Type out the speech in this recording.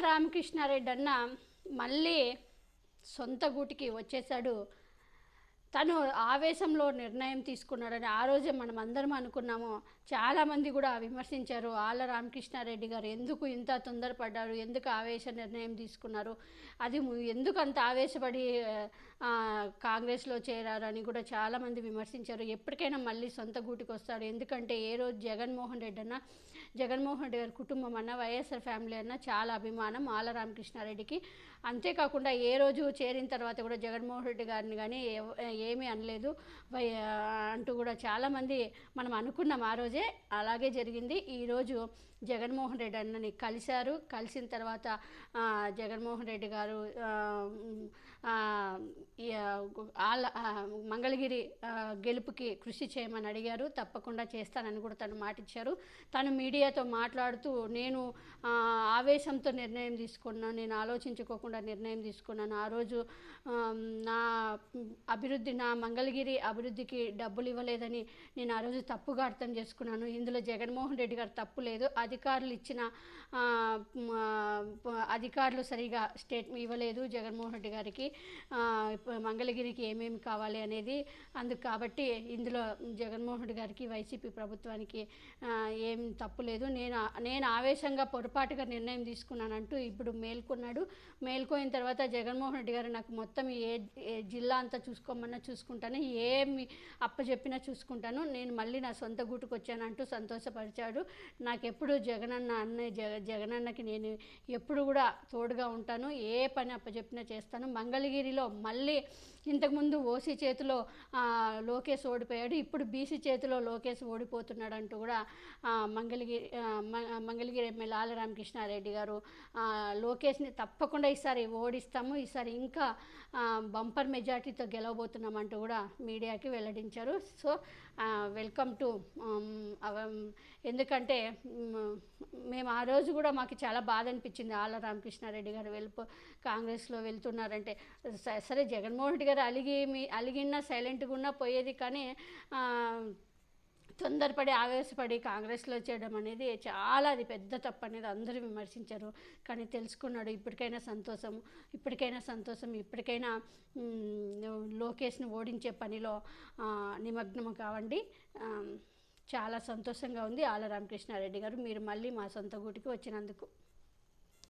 రామకృష్ణారెడ్డి అన్న మళ్ళీ సొంత గూటికి వచ్చేసాడు. తను ఆవేశంలో నిర్ణయం తీసుకున్నాడని ఆ రోజే మనం అందరం అనుకున్నాము. చాలామంది కూడా విమర్శించారు. ఆళ్ళ రామకృష్ణారెడ్డి గారు ఎందుకు ఇంత తొందరపడ్డారు, ఎందుకు ఆవేశ నిర్ణయం తీసుకున్నారు, అది ఎందుకు అంత ఆవేశపడి కాంగ్రెస్లో చేరారని కూడా చాలామంది విమర్శించారు. ఎప్పటికైనా మళ్ళీ సొంత గూటికి వస్తాడు. ఎందుకంటే ఏ రోజు జగన్మోహన్ రెడ్డి గారి కుటుంబం అన్న, వైఎస్ఆర్ ఫ్యామిలీ అన్న చాలా అభిమానం ఆళ్ళ రామకృష్ణారెడ్డికి. అంతేకాకుండా ఏ రోజు చేరిన తర్వాత కూడా జగన్మోహన్ రెడ్డి గారిని కానీ ఏమీ అనలేదు అంటూ కూడా చాలామంది మనం అనుకున్నాం. ఆ రోజే అలాగే జరిగింది. ఈరోజు జగన్మోహన్ రెడ్డి అన్నని కలిశారు. కలిసిన తర్వాత జగన్మోహన్ రెడ్డి గారు మంగళగిరి గెలుపుకి కృషి చేయమని అడిగారు. తప్పకుండా చేస్తానని కూడా తను మాటిచ్చారు. తను మీడియాతో మాట్లాడుతూ నేను ఆవేశంతో నిర్ణయం తీసుకున్నాను, నేను ఆలోచించుకోకుండా నిర్ణయం తీసుకున్నాను. ఆ రోజు నా మంగళగిరి అభివృద్ధికి డబ్బులు ఇవ్వలేదని నేను ఆ రోజు తప్పుగా అర్థం చేసుకున్నాను. ఇందులో జగన్మోహన్ రెడ్డి గారు తప్పు లేదు. అధికారులు సరిగా స్టేట్మెంట్ ఇవ్వలేదు జగన్మోహన్ రెడ్డి గారికి, మంగళగిరికి ఏమేమి కావాలి అనేది. కాబట్టి ఇందులో జగన్మోహన్ రెడ్డి గారికి, వైసీపీ ప్రభుత్వానికి ఏం తప్పు లేదు. నేను ఆవేశంగా పొరపాటుగా నిర్ణయం తీసుకున్నానంటూ ఇప్పుడు మేల్కొన్నాడు. మేల్కోయిన తర్వాత జగన్మోహన్ రెడ్డి గారు నాకు మొత్తం ఏ జిల్లా అంతా చూసుకోమన్నా చూసుకుంటాను, ఏమి అప్పచెప్పినా చూసుకుంటాను, నేను మళ్ళీ నా సొంత గూటుకు వచ్చానంటూ సంతోషపరిచాడు. నాకెప్పుడు జగనన్నకి నేను ఎప్పుడు కూడా తోడుగా ఉంటాను, ఏ పని అప్పచెప్పినా చేస్తాను. మంగళగిరిలో మళ్ళీ ఇంతకుముందు ఓసీ చేతిలో లోకేష్ ఓడిపోయాడు, ఇప్పుడు బీసీ చేతిలో లోకేష్ ఓడిపోతున్నాడు అంటూ కూడా మంగళగిరి ఎమ్మెల్యే ఆళ్ళ రామకృష్ణారెడ్డి గారు లోకేష్ని తప్పకుండా ఈసారి ఓడిస్తాము, ఈసారి ఇంకా బంపర్ మెజార్టీతో గెలవబోతున్నామంటూ కూడా మీడియాకి వెల్లడించారు. సో వెల్కమ్ టు ఎందుకంటే మేము ఆ రోజు కూడా మాకు చాలా బాధ అనిపించింది. ఆళ్ళ రామకృష్ణారెడ్డి గారు కాంగ్రెస్లో వెళ్తున్నారంటే. సరే జగన్మోహన్ రెడ్డి గారు అలిగినా సైలెంట్గా ఉన్నా పోయేది, కానీ తొందరపడి ఆవేశపడి కాంగ్రెస్లో చేయడం అనేది చాలా అది పెద్ద తప్పు అనేది అందరూ విమర్శించారు. కానీ తెలుసుకున్నాడు. ఇప్పటికైనా సంతోషం, ఇప్పటికైనా లోకేష్ని ఓడించే పనిలో నిమగ్నం కావండి. చాలా సంతోషంగా ఉంది ఆళ్ళ రామకృష్ణారెడ్డి గారు, మీరు మళ్ళీ మా సొంత గూటికి వచ్చినందుకు.